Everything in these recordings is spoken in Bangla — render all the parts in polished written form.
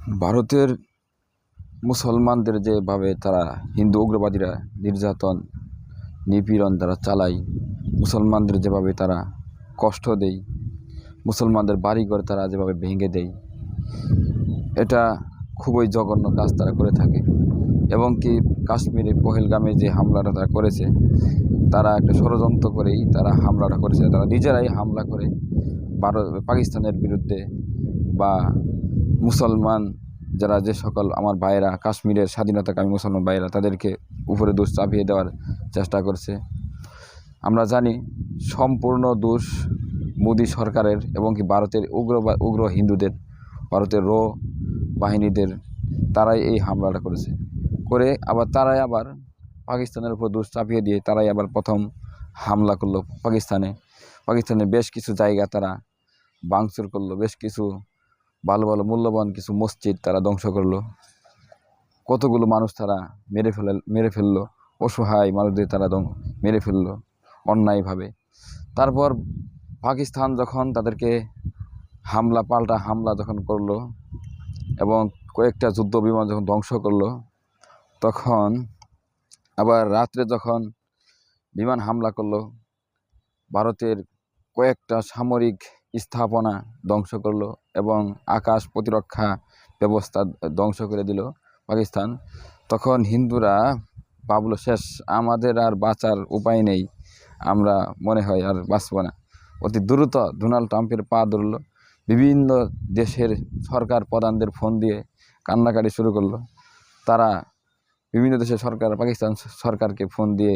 ভারতের মুসলমানদের যেভাবে তারা হিন্দু উগ্রবাদীরা নির্যাতন নিপীড়ন তারা চালায়, মুসলমানদের যেভাবে তারা কষ্ট দেয়, মুসলমানদের বাড়িঘর তারা যেভাবে ভেঙে দেয়, এটা খুবই জঘন্য কাজ তারা করে থাকে। এবং কি কাশ্মীরে পহেলগামে যে হামলাটা তারা করেছে, তারা একটা ষড়যন্ত্র করেই তারা হামলাটা করেছে। তারা নিজেরাই হামলা করে পাকিস্তানের বিরুদ্ধে বা মুসলমান যারা যে সকল আমার ভাইয়েরা কাশ্মীরের স্বাধীনতাকামী মুসলমান ভাইয়েরা তাদেরকে উপরে দোষ চাপিয়ে দেওয়ার চেষ্টা করছে। আমরা জানি সম্পূর্ণ দোষ মোদী সরকারের এবং কি ভারতের উগ্র হিন্দুদের, ভারতের বাহিনীদের, তারাই এই হামলাটা করেছে। করে আবার তারাই আবার পাকিস্তানের উপর দোষ চাপিয়ে দিয়ে তারাই আবার প্রথম হামলা করলো পাকিস্তানের বেশ কিছু জায়গা তারা ভাঙচুর করলো, বেশ কিছু ভালো ভালো মূল্যবান কিছু মসজিদ তারা ধ্বংস করলো, কতগুলো মানুষ তারা মেরে ফেললো, অসহায় মানুষদের তারা মেরে ফেললো অন্যায়ভাবে। তারপর পাকিস্তান যখন তাদেরকে পাল্টা হামলা যখন করলো এবং কয়েকটা যুদ্ধ বিমান যখন ধ্বংস করলো, তখন আবার রাত্রে যখন বিমান হামলা করলো, ভারতের কয়েকটা সামরিক স্থাপনা ধ্বংস করলো এবং আকাশ প্রতিরক্ষা ব্যবস্থা ধ্বংস করে দিল পাকিস্তান। তখন হিন্দুরা ভাবলো শেষ, আমাদের আর বাঁচার উপায় নেই, আমরা মনে হয় আর বাঁচব না। অতি দ্রুত ডোনাল্ড ট্রাম্পের পা ধরল, বিভিন্ন দেশের সরকার প্রধানদের ফোন দিয়ে কান্নাকাটি শুরু করলো। তারা বিভিন্ন দেশের সরকার পাকিস্তান সরকারকে ফোন দিয়ে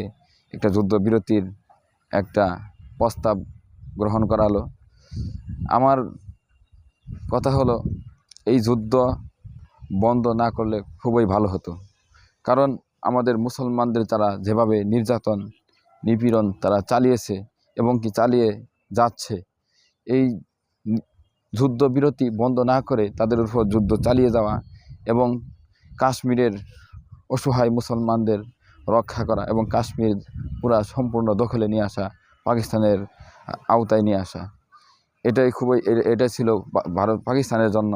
একটা যুদ্ধবিরতির একটা প্রস্তাব গ্রহণ করালো। আমার কথা হলো, এই যুদ্ধ বন্ধ না করলে খুবই ভালো হতো। কারণ আমাদের মুসলমানদের তারা যেভাবে নির্যাতন নিপীড়ন তারা চালিয়েছে এবং কি চালিয়ে যাচ্ছে, এই যুদ্ধবিরতি বন্ধ না করে তাদের উপর যুদ্ধ চালিয়ে যাওয়া এবং কাশ্মীরের অসহায় মুসলমানদের রক্ষা করা এবং কাশ্মীর পুরা সম্পূর্ণ দখলে নিয়ে আসা, পাকিস্তানের আওতায় নিয়ে আসা, এটা ছিল পাকিস্তানের জন্য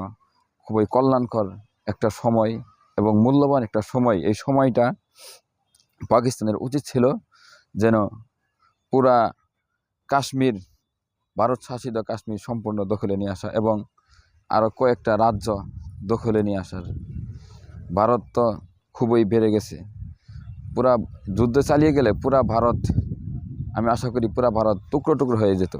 খুবই কল্যাণকর একটা সময় এবং মূল্যবান একটা সময়। এই সময়টা পাকিস্তানের উচিত ছিল যেন পুরা কাশ্মীর, ভারত শাসিত কাশ্মীর সম্পূর্ণ দখলে নিয়ে আসা এবং আরও কয়েকটা রাজ্য দখলে নিয়ে আসার। ভারত তো খুবই বেড়ে গেছে, পুরা যুদ্ধ চালিয়ে গেলে পুরা ভারত, আমি আশা করি পুরা ভারত টুকরো টুকরো হয়ে যেত।